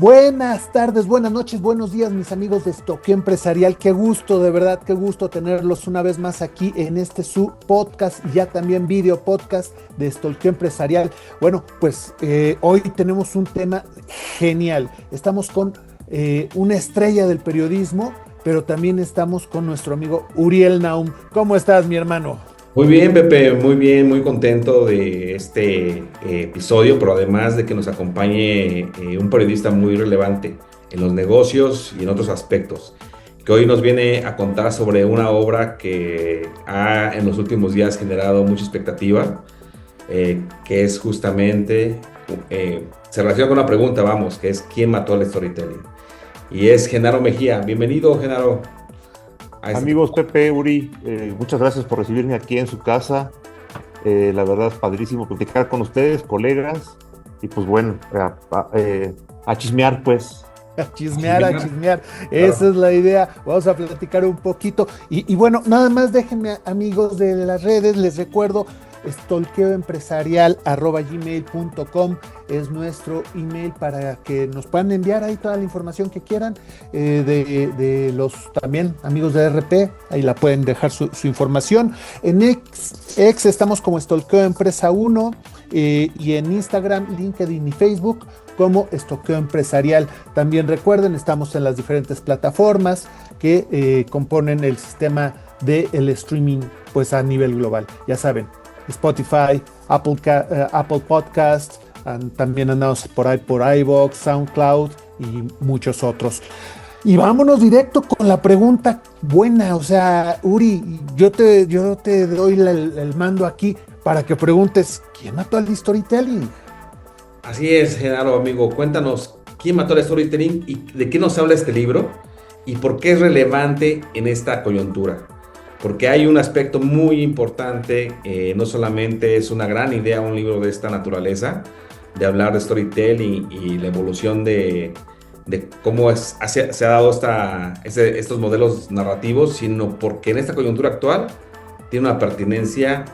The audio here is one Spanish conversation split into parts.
Buenas tardes, buenas noches, buenos días, mis amigos de Estoqueo Empresarial. Qué gusto, de verdad, qué gusto tenerlos una vez más aquí en este su podcast y ya también video podcast de Estoqueo Empresarial. Bueno, pues hoy tenemos un tema genial. Estamos con una estrella del periodismo, pero también estamos con nuestro amigo Uriel Naum. ¿Cómo estás, mi hermano? Muy bien, Pepe, muy bien, muy contento de este episodio, pero además de que nos acompañe un periodista muy relevante en los negocios y en otros aspectos, que hoy nos viene a contar sobre una obra que ha en los últimos días generado mucha expectativa, que es justamente, se relaciona con una pregunta, vamos, que es ¿quién mató al storytelling? Y es Genaro Mejía. Bienvenido, Genaro. A este. Amigos Pepe, Uri, muchas gracias por recibirme aquí en su casa. La verdad es padrísimo platicar con ustedes, colegas. Y pues bueno, a chismear pues. A chismear, a chismear. Esa Claro. es la idea. Vamos a platicar un poquito. Y bueno, nada más déjenme, amigos de las redes, les recuerdo, stalkeoempresarial@gmail.com es nuestro email para que nos puedan enviar ahí toda la información que quieran de los también amigos de RP. Ahí la pueden dejar su información. En X estamos como Stalkeo Empresa 1 y en Instagram, LinkedIn y Facebook como Estoqueo Empresarial. También recuerden, estamos en las diferentes plataformas que componen el sistema del streaming pues a nivel global. Ya saben, Spotify, Apple Podcast, también andamos por ahí por iVoox, SoundCloud y muchos otros. Y vámonos directo con la pregunta buena, o sea, Uri, yo te doy el mando aquí para que preguntes, ¿quién mató al storytelling? Así es, Genaro, amigo. Cuéntanos, ¿quién mató al storytelling y de qué nos habla este libro y por qué es relevante en esta coyuntura? Porque hay un aspecto muy importante, no solamente es una gran idea un libro de esta naturaleza, de hablar de storytelling y la evolución de cómo se ha dado estos modelos narrativos, sino porque en esta coyuntura actual tiene una pertinencia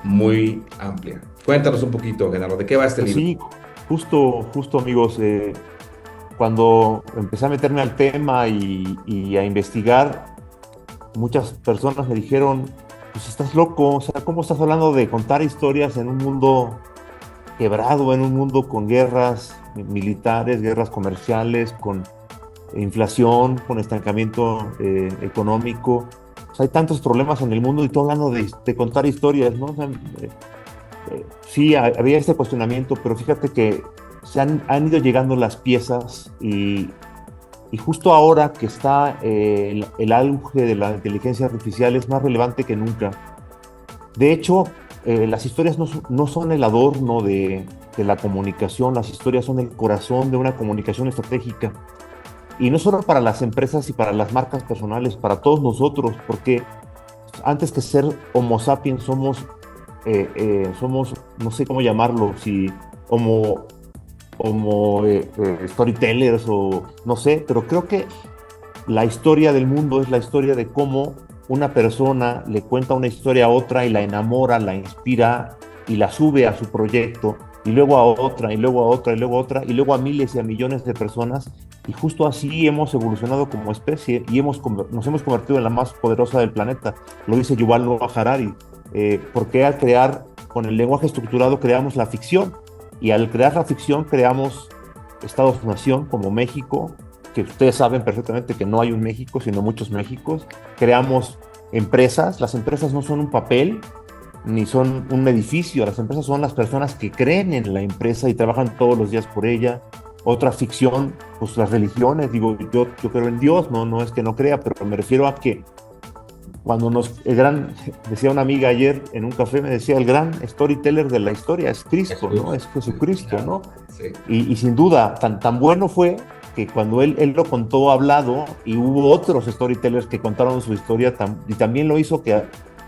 muy amplia. Cuéntanos un poquito, Genaro, ¿de qué va este Pues libro? sí, justo amigos, cuando empecé a meterme al tema y a investigar, muchas personas me dijeron, pues estás loco, o sea, ¿cómo estás hablando de contar historias en un mundo quebrado, en un mundo con guerras militares, guerras comerciales, con inflación, con estancamiento económico? O sea, hay tantos problemas en el mundo y tú hablando de contar historias, ¿no? O sea, sí, había este cuestionamiento, pero fíjate que han ido llegando las piezas y justo ahora que está el auge de la inteligencia artificial es más relevante que nunca. De hecho, las historias no son el adorno de la comunicación, las historias son el corazón de una comunicación estratégica. Y no solo para las empresas y para las marcas personales, para todos nosotros, porque antes que ser Homo sapiens somos, no sé cómo llamarlo, si storytellers o no sé, pero creo que la historia del mundo es la historia de cómo una persona le cuenta una historia a otra y la enamora, la inspira y la sube a su proyecto y luego a otra y luego a otra y luego a otra y luego a miles y a millones de personas y justo así hemos evolucionado como especie y nos hemos convertido en la más poderosa del planeta. Lo dice Yuval Noah Harari, porque al crear con el lenguaje estructurado creamos la ficción y al crear la ficción creamos estados-nación como México, que ustedes saben perfectamente que no hay un México, sino muchos Méxicos. Creamos empresas, las empresas no son un papel, ni son un edificio, las empresas son las personas que creen en la empresa y trabajan todos los días por ella. Otra ficción, pues las religiones, digo, yo creo en Dios, no es que no crea, pero me refiero a que cuando decía una amiga ayer en un café, me decía, el gran storyteller de la historia es Cristo, Jesús. ¿no? Es Jesucristo, Claro, ¿no? sí. Y sin duda, tan bueno fue que cuando él lo contó hablado y hubo otros storytellers que contaron su historia y también lo hizo que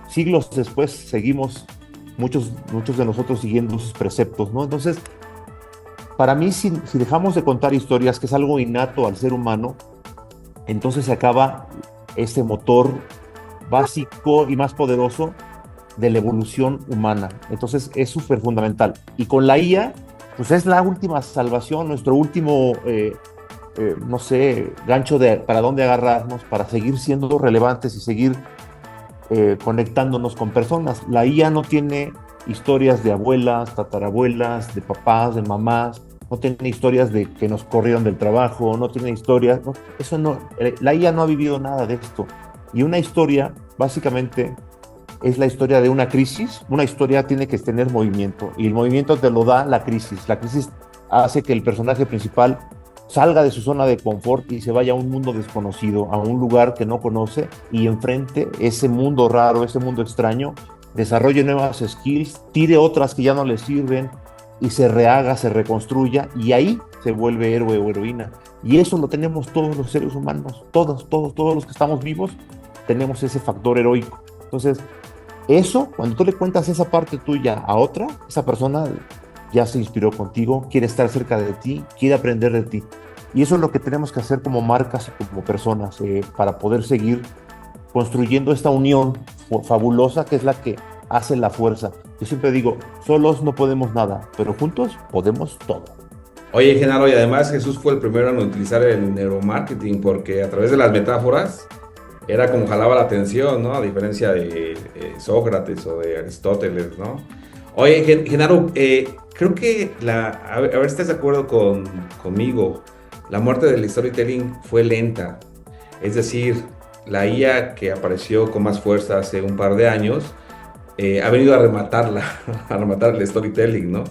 siglos después seguimos muchos de nosotros siguiendo sus preceptos, ¿no? Entonces, para mí, si dejamos de contar historias, que es algo innato al ser humano, entonces se acaba este motor básico y más poderoso de la evolución humana. Entonces es súper fundamental. Y con la IA, pues es la última salvación, nuestro último no sé, gancho para dónde agarrarnos para seguir siendo relevantes y seguir conectándonos con personas. La IA no tiene historias de abuelas, tatarabuelas, de papás, de mamás, no tiene historias de que nos corrieron del trabajo, no tiene historias, no, eso no, la IA no ha vivido nada de esto. Y una historia, básicamente, es la historia de una crisis. Una historia tiene que tener movimiento, y el movimiento te lo da la crisis. La crisis hace que el personaje principal salga de su zona de confort y se vaya a un mundo desconocido, a un lugar que no conoce, y enfrente ese mundo raro, ese mundo extraño, desarrolle nuevas skills, tire otras que ya no le sirven y se rehaga, se reconstruya, y ahí se vuelve héroe o heroína. Y eso lo tenemos todos los seres humanos, todos los que estamos vivos tenemos ese factor heroico. Entonces, eso, cuando tú le cuentas esa parte tuya a otra, esa persona ya se inspiró contigo, quiere estar cerca de ti, quiere aprender de ti. Y eso es lo que tenemos que hacer como marcas y como personas, para poder seguir construyendo esta unión fabulosa que es la que hace la fuerza. Yo siempre digo, solos no podemos nada, pero juntos podemos todo. Oye, Genaro, y además Jesús fue el primero en utilizar el neuromarketing, porque a través de las metáforas era como jalaba la atención, ¿no? A diferencia de Sócrates o de Aristóteles, ¿no? Oye, Genaro, creo que a ver si estás de acuerdo conmigo, la muerte del storytelling fue lenta. Es decir, la IA que apareció con más fuerza hace un par de años ha venido a rematarla, a rematar el storytelling, ¿no?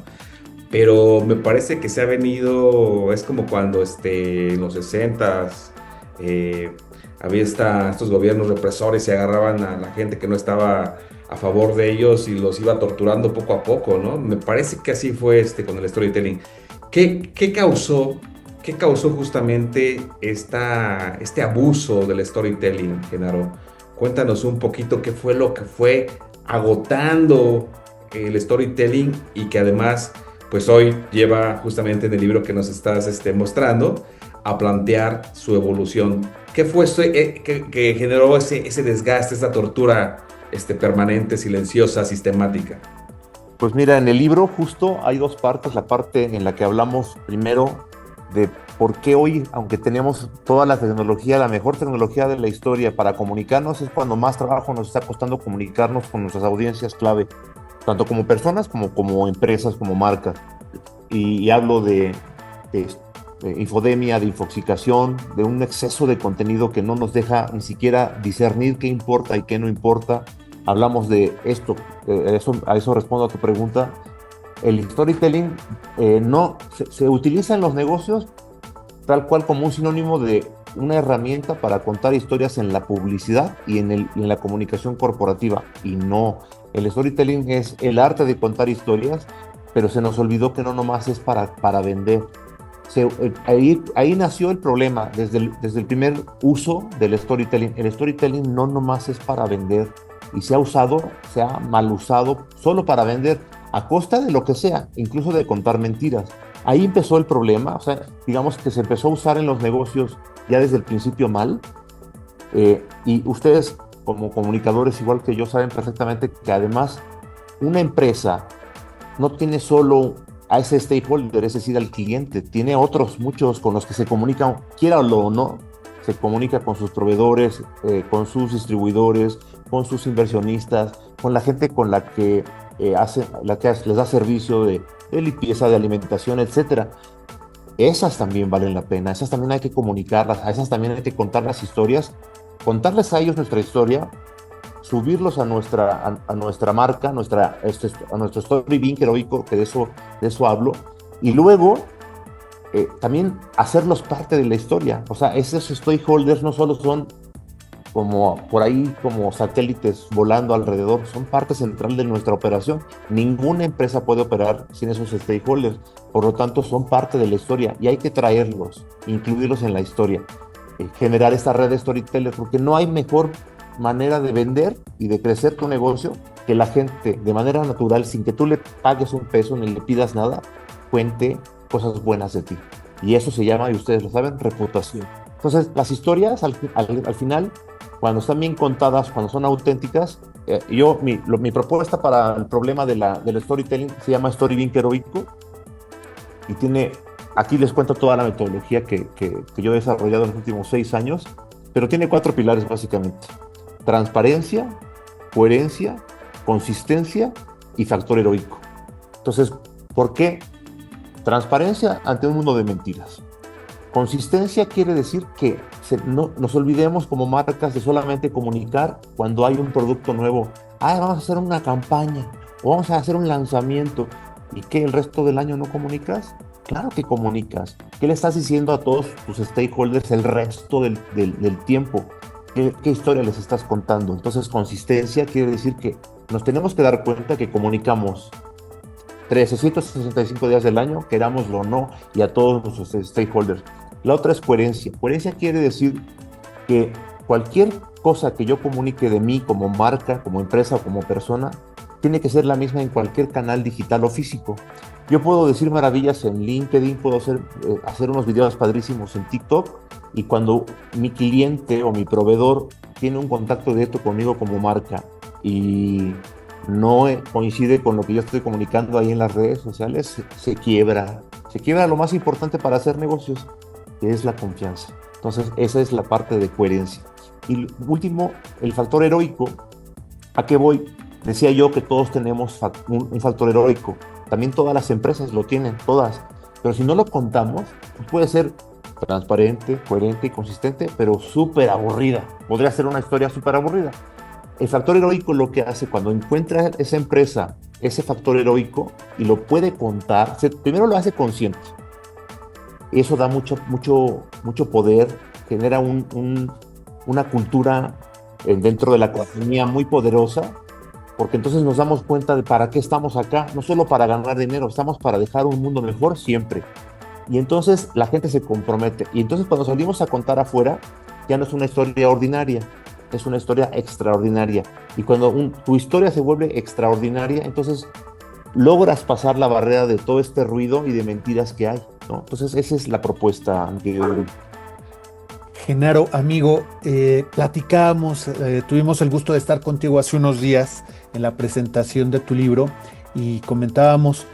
Pero me parece que se ha venido, es como cuando en los 60s había estos gobiernos represores y agarraban a la gente que no estaba a favor de ellos y los iba torturando poco a poco, ¿no? Me parece que así fue con el storytelling. ¿Qué causó justamente este abuso del storytelling, Genaro? Cuéntanos un poquito qué fue lo que fue agotando el storytelling y que además, pues hoy lleva justamente en el libro que nos estás mostrando a plantear su evolución. ¿Qué fue eso que generó ese desgaste, esa tortura permanente, silenciosa, sistemática? Pues mira, en el libro justo hay dos partes. La parte en la que hablamos primero de por qué hoy, aunque tenemos toda la tecnología, la mejor tecnología de la historia para comunicarnos, es cuando más trabajo nos está costando comunicarnos con nuestras audiencias clave, tanto como personas como empresas, como marcas. Y hablo de infodemia, de infoxicación, de un exceso de contenido que no nos deja ni siquiera discernir qué importa y qué no importa. Hablamos de esto, a eso respondo a tu pregunta. El storytelling se utiliza en los negocios tal cual como un sinónimo de una herramienta para contar historias en la publicidad y en la comunicación corporativa. Y no, el storytelling es el arte de contar historias, pero se nos olvidó que no nomás es para vender. Ahí nació el problema desde el primer uso del storytelling. El storytelling no nomás es para vender, y se ha mal usado solo para vender, a costa de lo que sea, incluso de contar mentiras. Ahí empezó el problema. O sea, digamos que se empezó a usar en los negocios ya desde el principio mal, y ustedes como comunicadores igual que yo saben perfectamente que además una empresa no tiene solo a ese stakeholder, es decir, al cliente, tiene otros muchos con los que se comunican, quiera o no, se comunica con sus proveedores, con sus distribuidores, con sus inversionistas, con la gente con la que les da servicio de limpieza, de alimentación, etcétera. Esas también valen la pena, esas también hay que comunicarlas, a esas también hay que contar las historias, contarles a ellos nuestra historia, subirlos a nuestra marca, a nuestro story bien heroico, que de eso hablo, y luego también hacerlos parte de la historia. O sea, esos stakeholders no solo son como por ahí como satélites volando alrededor, son parte central de nuestra operación. Ninguna empresa puede operar sin esos stakeholders, por lo tanto son parte de la historia y hay que traerlos, incluirlos en la historia, generar esta red de storytellers, porque no hay mejor manera de vender y de crecer tu negocio que la gente de manera natural, sin que tú le pagues un peso ni le pidas nada, cuente cosas buenas de ti. Y eso se llama, y ustedes lo saben, reputación. Entonces, las historias al final, cuando están bien contadas, cuando son auténticas, mi propuesta para el problema del storytelling se llama Story Bien Heroico, y tiene aquí les cuento toda la metodología que yo he desarrollado en los últimos 6 años, pero tiene 4 pilares básicamente: transparencia, coherencia, consistencia y factor heroico. Entonces, ¿por qué? Transparencia ante un mundo de mentiras. Consistencia quiere decir que no nos olvidemos como marcas de solamente comunicar cuando hay un producto nuevo. Vamos a hacer una campaña o vamos a hacer un lanzamiento. ¿Y qué, el resto del año no comunicas? Claro que comunicas. ¿Qué le estás diciendo a todos tus stakeholders el resto del tiempo? ¿Qué historia les estás contando? Entonces, consistencia quiere decir que nos tenemos que dar cuenta que comunicamos 365 días del año, querámoslo o no, y a todos nuestros stakeholders. La otra es coherencia. Coherencia quiere decir que cualquier cosa que yo comunique de mí como marca, como empresa o como persona, tiene que ser la misma en cualquier canal digital o físico. Yo puedo decir maravillas en LinkedIn, puedo hacer unos videos padrísimos en TikTok, y cuando mi cliente o mi proveedor tiene un contacto directo conmigo como marca y no coincide con lo que yo estoy comunicando ahí en las redes sociales, se quiebra. Se quiebra lo más importante para hacer negocios, que es la confianza. Entonces, esa es la parte de coherencia. Y último, el factor heroico. ¿A qué voy? Decía yo que todos tenemos un factor heroico. También todas las empresas lo tienen, todas. Pero si no lo contamos, pues puede ser transparente, coherente y consistente, pero súper aburrida. Podría ser una historia súper aburrida. El factor heroico lo que hace cuando encuentra esa empresa ese factor heroico y lo puede contar, primero lo hace consciente. Eso da mucho poder, genera una cultura dentro de la compañía muy poderosa, porque entonces nos damos cuenta de para qué estamos acá, no solo para ganar dinero, estamos para dejar un mundo mejor siempre. Y entonces la gente se compromete. Y entonces cuando salimos a contar afuera, ya no es una historia ordinaria, es una historia extraordinaria. Y cuando tu historia se vuelve extraordinaria, entonces logras pasar la barrera de todo este ruido y de mentiras que hay, ¿no? Entonces esa es la propuesta, Genaro, amigo, platicábamos, tuvimos el gusto de estar contigo hace unos días en la presentación de tu libro y comentábamos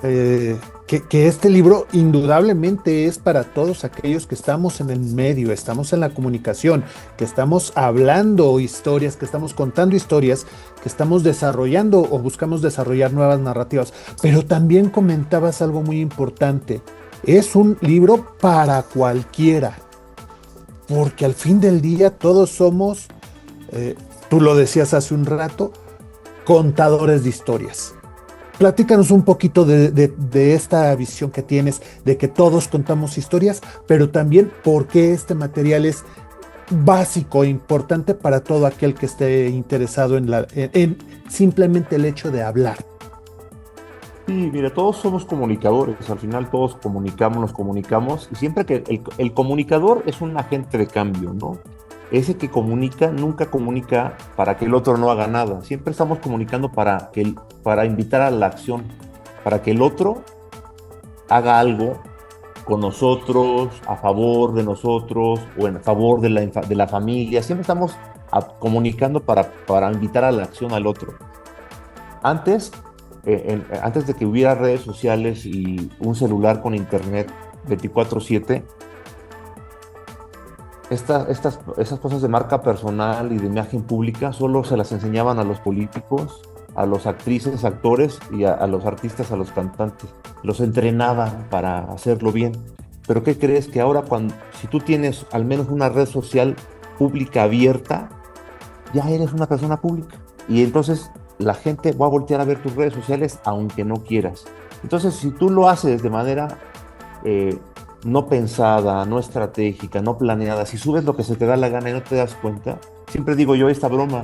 que este libro indudablemente es para todos aquellos que estamos en el medio, estamos en la comunicación, que estamos hablando historias, que estamos contando historias, que estamos desarrollando o buscamos desarrollar nuevas narrativas. Pero también comentabas algo muy importante, es un libro para cualquiera, porque al fin del día todos somos, tú lo decías hace un rato, contadores de historias. Platícanos un poquito de esta visión que tienes, de que todos contamos historias, pero también por qué este material es básico e importante para todo aquel que esté interesado en simplemente el hecho de hablar. Sí, mira, todos somos comunicadores, al final todos nos comunicamos, y siempre que el comunicador es un agente de cambio, ¿no? Ese que comunica nunca comunica para que el otro no haga nada, siempre estamos comunicando para invitar a la acción, para que el otro haga algo con nosotros, a favor de nosotros o en favor de la familia. Siempre estamos comunicando para invitar a la acción al otro. Antes de que hubiera redes sociales y un celular con internet 24/7, esas cosas de marca personal y de imagen pública solo se las enseñaban a los políticos, a los actrices, actores y a los artistas, a los cantantes. Los entrenaban para hacerlo bien. Pero ¿qué crees? Que ahora si tú tienes al menos una red social pública abierta, ya eres una persona pública. Y entonces la gente va a voltear a ver tus redes sociales aunque no quieras. Entonces, si tú lo haces de manera no pensada, no estratégica, no planeada, si subes lo que se te da la gana y no te das cuenta, siempre digo yo esta broma: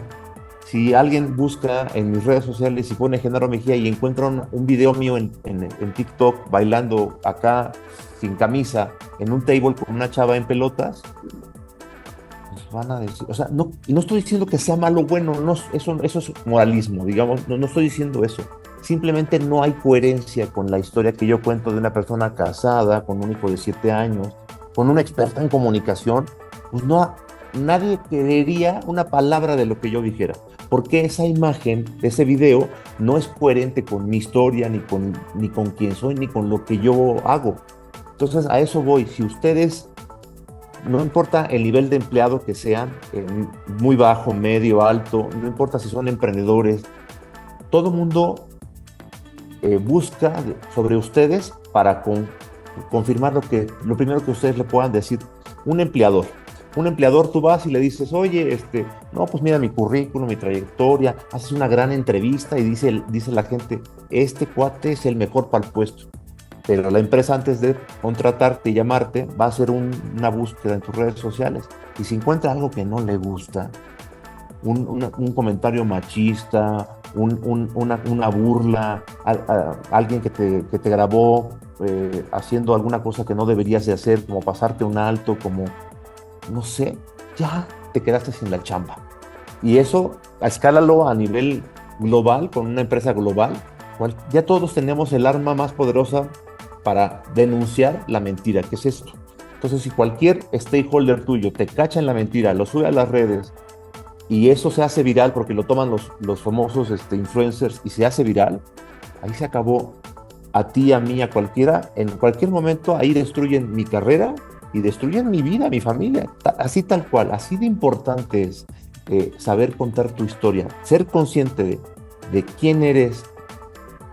si alguien busca en mis redes sociales y pone Genaro Mejía y encuentra un video mío en TikTok bailando acá sin camisa en un table con una chava en pelotas, pues van a decir, o sea, no estoy diciendo que sea malo o bueno, no, eso es moralismo, digamos, no estoy diciendo eso. Simplemente no hay coherencia con la historia que yo cuento de una persona casada, con un hijo de 7 años, con una experta en comunicación. Pues nadie creería una palabra de lo que yo dijera, porque esa imagen, ese video, no es coherente con mi historia, ni con quién soy, ni con lo que yo hago. Entonces, a eso voy. Si ustedes, no importa el nivel de empleado que sean, muy bajo, medio, alto, no importa si son emprendedores, todo mundo busca sobre ustedes para confirmar lo primero que ustedes le puedan decir. Un empleador, tú vas y le dices, oye, no, pues mira mi currículum, mi trayectoria, haces una gran entrevista y dice la gente, este cuate es el mejor para el puesto. Pero la empresa, antes de contratarte y llamarte, va a hacer una búsqueda en tus redes sociales. Y si encuentra algo que no le gusta, un comentario machista, una burla, alguien que te grabó haciendo alguna cosa que no deberías de hacer, como pasarte un alto, como, no sé, ya te quedaste sin la chamba. Y eso, escálalo a nivel global, con una empresa global, ya todos tenemos el arma más poderosa para denunciar la mentira, que es esto. Entonces, si cualquier stakeholder tuyo te cacha en la mentira, lo sube a las redes y eso se hace viral porque lo toman los famosos influencers y se hace viral, ahí se acabó. A ti, a mí, a cualquiera, en cualquier momento ahí destruyen mi carrera y destruyen mi vida, mi familia. Así tal cual, así de importante es saber contar tu historia, ser consciente de quién eres,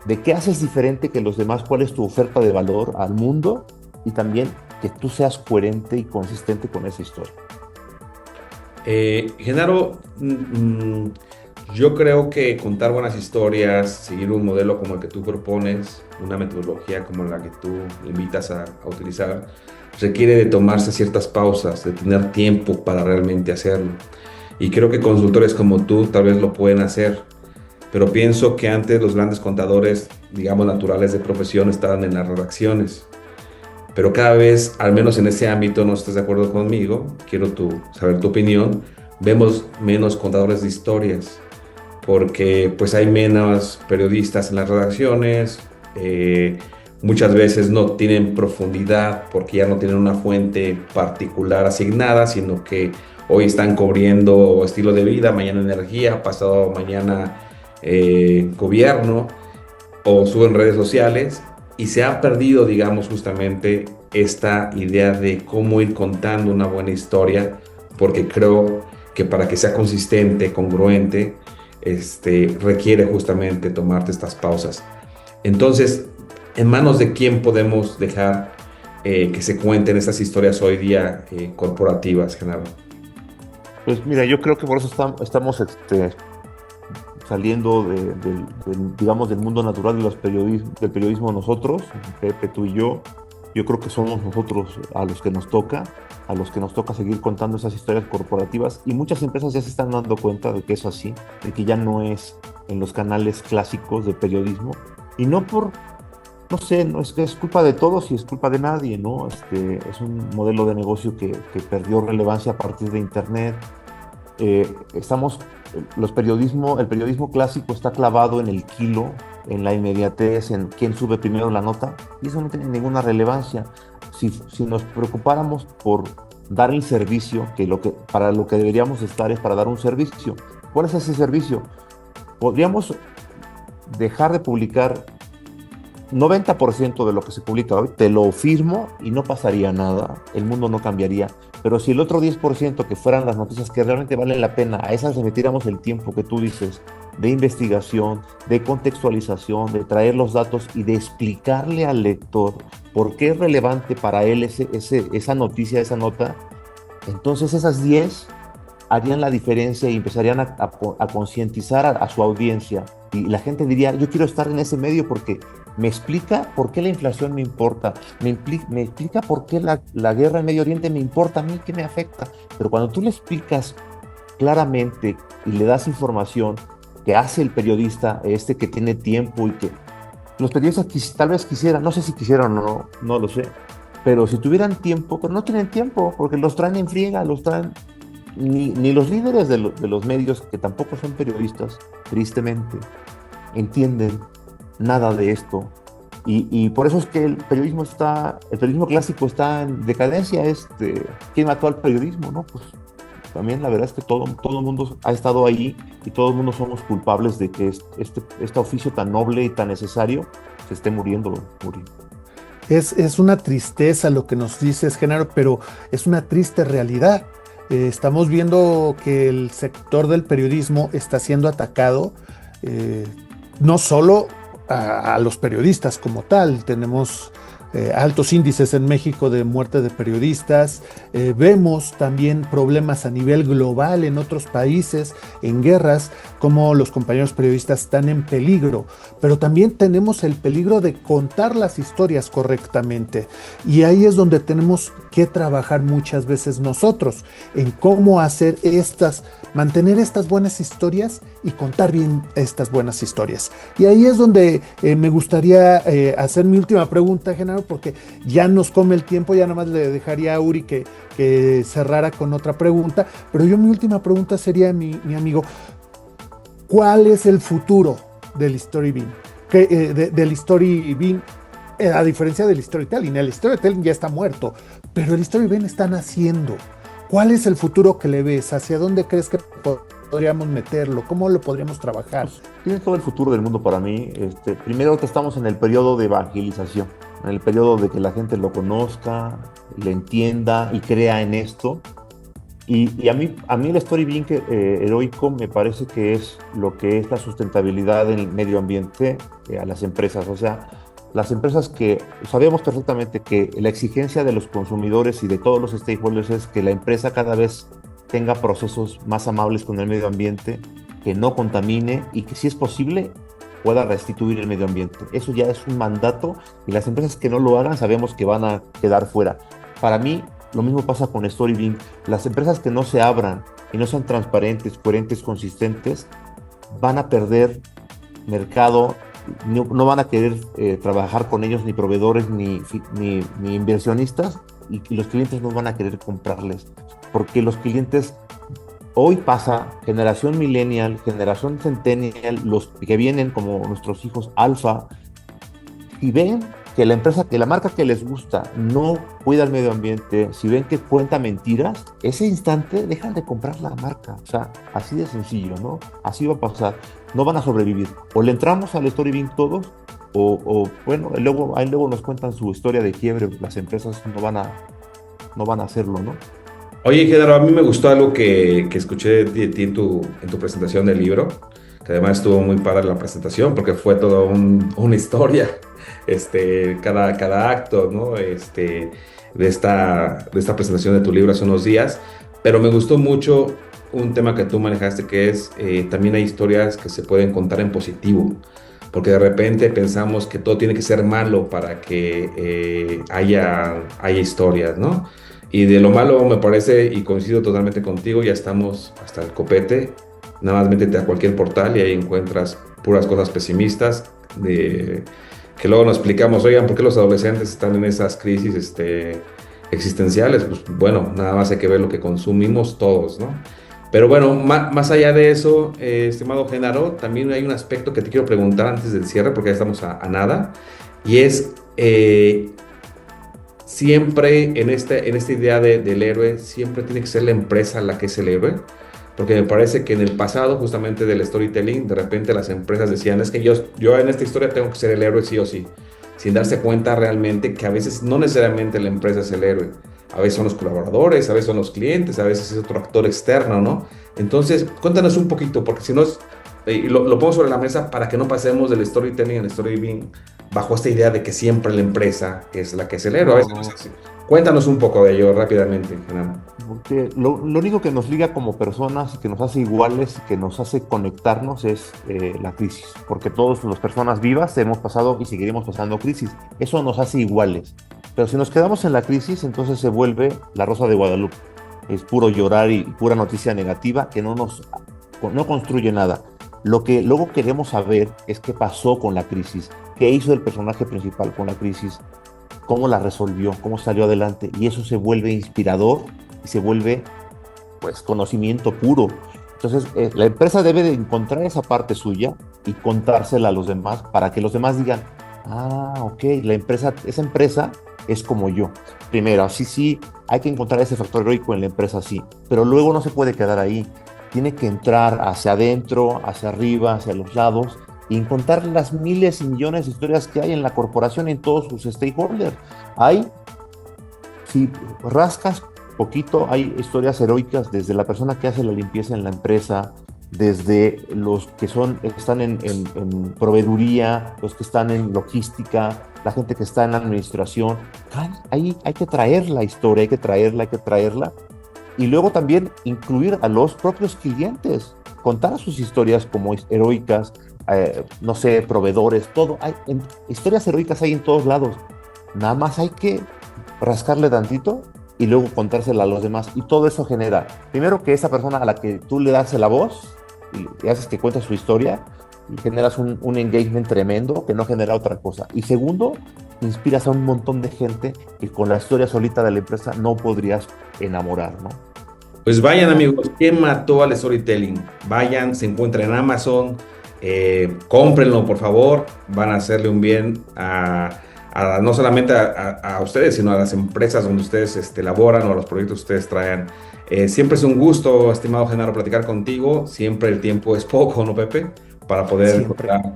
de qué haces diferente que los demás, cuál es tu oferta de valor al mundo y también que tú seas coherente y consistente con esa historia. Genaro, yo creo que contar buenas historias, seguir un modelo como el que tú propones, una metodología como la que tú invitas a utilizar, requiere de tomarse ciertas pausas, de tener tiempo para realmente hacerlo. Y creo que consultores como tú tal vez lo pueden hacer. Pero pienso que antes los grandes contadores, digamos, naturales de profesión estaban en las redacciones. Pero cada vez, al menos en ese ámbito, no estás de acuerdo conmigo, quiero saber tu opinión, vemos menos contadores de historias, porque pues hay menos periodistas en las redacciones, muchas veces no tienen profundidad porque ya no tienen una fuente particular asignada, sino que hoy están cubriendo estilo de vida, mañana energía, pasado mañana gobierno, o suben redes sociales, y se ha perdido, digamos, justamente esta idea de cómo ir contando una buena historia, porque creo que para que sea consistente, congruente, requiere justamente tomarte estas pausas. Entonces, ¿en manos de quién podemos dejar que se cuenten estas historias hoy día corporativas, Genaro? Pues mira, yo creo que por eso estamos saliendo digamos, del mundo natural del periodismo nosotros, Pepe, tú y yo. Yo creo que somos nosotros a los que nos toca seguir contando esas historias corporativas, y muchas empresas ya se están dando cuenta de que es así, de que ya no es en los canales clásicos de periodismo, y no sé, no es que es culpa de todos y es culpa de nadie, ¿no? Es un modelo de negocio que perdió relevancia a partir de Internet. El periodismo clásico está clavado en el kilo, en la inmediatez, en quién sube primero la nota, y eso no tiene ninguna relevancia. Si nos preocupáramos por dar el servicio, para lo que deberíamos estar es para dar un servicio. ¿Cuál es ese servicio? Podríamos dejar de publicar 90% de lo que se publica hoy, te lo firmo, y no pasaría nada, el mundo no cambiaría. Pero si el otro 10% que fueran las noticias que realmente valen la pena, a esas le metiéramos el tiempo que tú dices, de investigación, de contextualización, de traer los datos y de explicarle al lector por qué es relevante para él esa noticia, esa nota, entonces esas 10 harían la diferencia y empezarían a concientizar a su audiencia. Y la gente diría, yo quiero estar en ese medio porque me explica por qué la inflación me importa, me explica por qué la guerra en Medio Oriente me importa a mí, qué me afecta. Pero cuando tú le explicas claramente y le das información que hace el periodista que tiene tiempo, y que los periodistas tal vez quisieran, no sé si quisieran o no, no lo sé, pero si tuvieran tiempo, pero no tienen tiempo porque los traen en friega, ni los líderes de los medios, que tampoco son periodistas, tristemente, entienden nada de esto. Y por eso es que el periodismo clásico está en decadencia. ¿Quién mató al periodismo? ¿No? Pues también la verdad es que todo el mundo ha estado ahí, y todo el mundo somos culpables de que este oficio tan noble y tan necesario se esté muriendo. Es una tristeza lo que nos dices, Genaro, pero es una triste realidad. Estamos viendo que el sector del periodismo está siendo atacado, eh, no solo a los periodistas como tal. Tenemos altos índices en México de muerte de periodistas. Vemos también problemas a nivel global en otros países, en guerras, como los compañeros periodistas están en peligro, pero también tenemos el peligro de contar las historias correctamente, y ahí es donde tenemos que trabajar muchas veces nosotros, en cómo hacer mantener estas buenas historias y contar bien estas buenas historias. Y ahí es donde me gustaría hacer mi última pregunta, Genaro, porque ya nos come el tiempo. Ya nada más le dejaría a Uri que cerrara con otra pregunta, pero mi última pregunta sería, mi amigo, ¿cuál es el futuro del Story Bean? Del Story Bean, a diferencia del storytelling. El storytelling ya está muerto, pero el Story Bean está naciendo. ¿Cuál es el futuro que le ves? ¿Hacia dónde crees que podríamos meterlo? ¿Cómo lo podríamos trabajar? Tiene todo el futuro del mundo para mí. Primero que estamos en el periodo de evangelización, en el periodo de que la gente lo conozca, le entienda y crea en esto. Y a mí el Story Bean heroico me parece que es lo que es la sustentabilidad en el medio ambiente a las empresas. O sea, las empresas que sabemos perfectamente que la exigencia de los consumidores y de todos los stakeholders es que la empresa cada vez tenga procesos más amables con el medio ambiente, que no contamine y que, si es posible, pueda restituir el medio ambiente. Eso ya es un mandato, y las empresas que no lo hagan sabemos que van a quedar fuera. Para mí, lo mismo pasa con Story Bean. Las empresas que no se abran y no sean transparentes, coherentes, consistentes, van a perder mercado. No van a querer trabajar con ellos ni proveedores ni inversionistas, y los clientes no van a querer comprarles, porque los clientes hoy pasa, generación millennial, generación centennial, los que vienen como nuestros hijos alfa, y ven que la marca que les gusta no cuida el medio ambiente, si ven que cuenta mentiras, ese instante dejan de comprar la marca. O sea, así de sencillo, ¿no? Así va a pasar. No van a sobrevivir. O le entramos al Story Bean todos, bueno, ahí luego nos cuentan su historia de quiebre. Las empresas no van a hacerlo, ¿no? Oye, Genaro, a mí me gustó algo que escuché de ti en tu presentación del libro, que además estuvo muy padre la presentación, porque fue toda una historia, cada acto, ¿no? De esta presentación de tu libro hace unos días. Pero me gustó mucho un tema que tú manejaste, que es también hay historias que se pueden contar en positivo, porque de repente pensamos que todo tiene que ser malo para que haya historias, ¿no? Y de lo malo, me parece, y coincido totalmente contigo, ya estamos hasta el copete. Nada más métete a cualquier portal y ahí encuentras puras cosas pesimistas, que luego nos explicamos, oigan, ¿por qué los adolescentes están en esas crisis existenciales? Pues bueno, nada más hay que ver lo que consumimos todos, ¿no? Pero bueno, más allá de eso, estimado Genaro, también hay un aspecto que te quiero preguntar antes del cierre, porque ya estamos a nada, y es siempre en esta idea del héroe, siempre tiene que ser la empresa la que es el héroe, porque me parece que en el pasado, justamente del storytelling, de repente las empresas decían, es que yo en esta historia tengo que ser el héroe sí o sí, sin darse cuenta realmente que a veces no necesariamente la empresa es el héroe. A veces son los colaboradores, a veces son los clientes, a veces es otro actor externo, ¿no? Entonces, cuéntanos un poquito, porque si no lo pongo sobre la mesa para que no pasemos del storytelling al storytelling bajo esta idea de que siempre la empresa es la que es el héroe. A veces no es así. Cuéntanos un poco de ello rápidamente, Genaro. Porque lo único que nos liga como personas, que nos hace iguales, que nos hace conectarnos es la crisis, porque todas las personas vivas hemos pasado y seguiremos pasando crisis. Eso nos hace iguales. Pero si nos quedamos en la crisis, entonces se vuelve la Rosa de Guadalupe. Es puro llorar y pura noticia negativa que no construye nada. Lo que luego queremos saber es qué pasó con la crisis, qué hizo el personaje principal con la crisis, cómo la resolvió, cómo salió adelante, y eso se vuelve inspirador y se vuelve, pues, conocimiento puro. Entonces, la empresa debe de encontrar esa parte suya y contársela a los demás para que los demás digan, ok, esa empresa es como yo. Primero, sí, hay que encontrar ese factor heroico en la empresa, sí, pero luego no se puede quedar ahí. Tiene que entrar hacia adentro, hacia arriba, hacia los lados, y contar las miles y millones de historias que hay en la corporación, en todos sus stakeholders. Hay, si rascas poquito, hay historias heroicas desde la persona que hace la limpieza en la empresa, desde los que están en proveeduría, los que están en logística, la gente que está en la administración. Ahí hay que traer la historia, hay que traerla. Y luego también incluir a los propios clientes, contar sus historias como heroicas, no sé, proveedores, todo. Historias heroicas hay en todos lados. Nada más hay que rascarle tantito y luego contársela a los demás. Y todo eso genera, primero, que esa persona a la que tú le das la voz y haces que cuente su historia, y generas un engagement tremendo que no genera otra cosa. Y segundo, inspiras a un montón de gente que con la historia solita de la empresa no podrías enamorar, ¿no? Pues vayan, amigos, ¿quién mató al storytelling? Vayan, se encuentra en Amazon, cómprenlo, por favor. Van a hacerle un bien no solamente a ustedes, sino a las empresas donde ustedes laboran o a los proyectos que ustedes traen. Siempre es un gusto, estimado Genaro, platicar contigo. Siempre el tiempo es poco, ¿no, Pepe? Para poder encontrar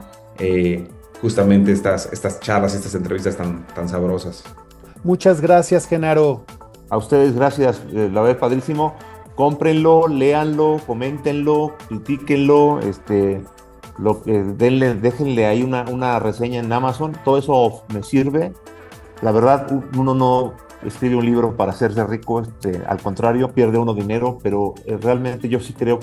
justamente estas charlas, estas entrevistas tan sabrosas. Muchas gracias, Genaro. A ustedes, gracias. La verdad, padrísimo. Cómprenlo, léanlo, coméntenlo, critíquenlo, déjenle ahí una reseña en Amazon. Todo eso me sirve. La verdad, uno no escribe un libro para hacerse rico, al contrario, pierde uno dinero, pero realmente yo sí creo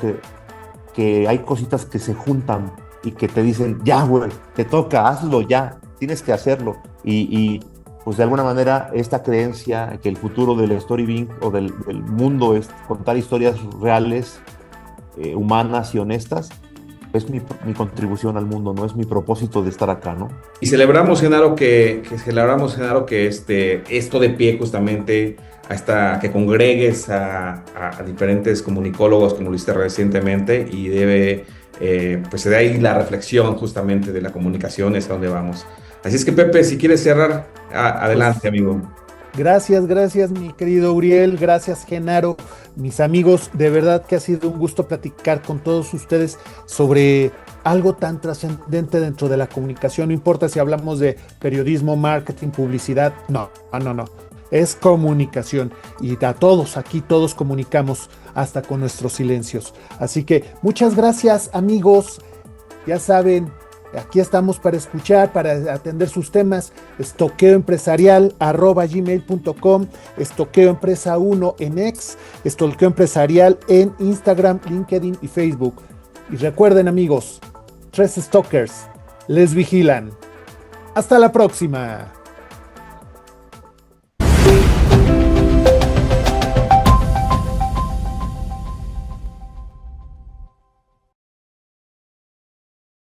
que hay cositas que se juntan y que te dicen, ya, güey, te toca, hazlo ya, tienes que hacerlo. Y pues de alguna manera esta creencia que el futuro del storytelling o del mundo es contar historias reales, humanas y honestas, es mi contribución al mundo, no es mi propósito de estar acá, ¿no? Y celebramos, Genaro, que esto de pie justamente hasta que congregues a diferentes comunicólogos, como lo hiciste recientemente, y pues se da ahí la reflexión justamente de la comunicación, es a donde vamos. Así es que, Pepe, si quieres cerrar, adelante, amigo. Gracias, mi querido Uriel. Gracias, Genaro. Mis amigos, de verdad que ha sido un gusto platicar con todos ustedes sobre algo tan trascendente dentro de la comunicación. No importa si hablamos de periodismo, marketing, publicidad. No. Es comunicación. Y a todos, aquí todos comunicamos hasta con nuestros silencios. Así que muchas gracias, amigos. Ya saben, aquí estamos para escuchar, para atender sus temas. estoqueoempresarial@gmail.com, estoqueoempresa1 en X, estoqueoempresarial en Instagram, LinkedIn y Facebook. Y recuerden, amigos, 3 stalkers les vigilan. Hasta la próxima.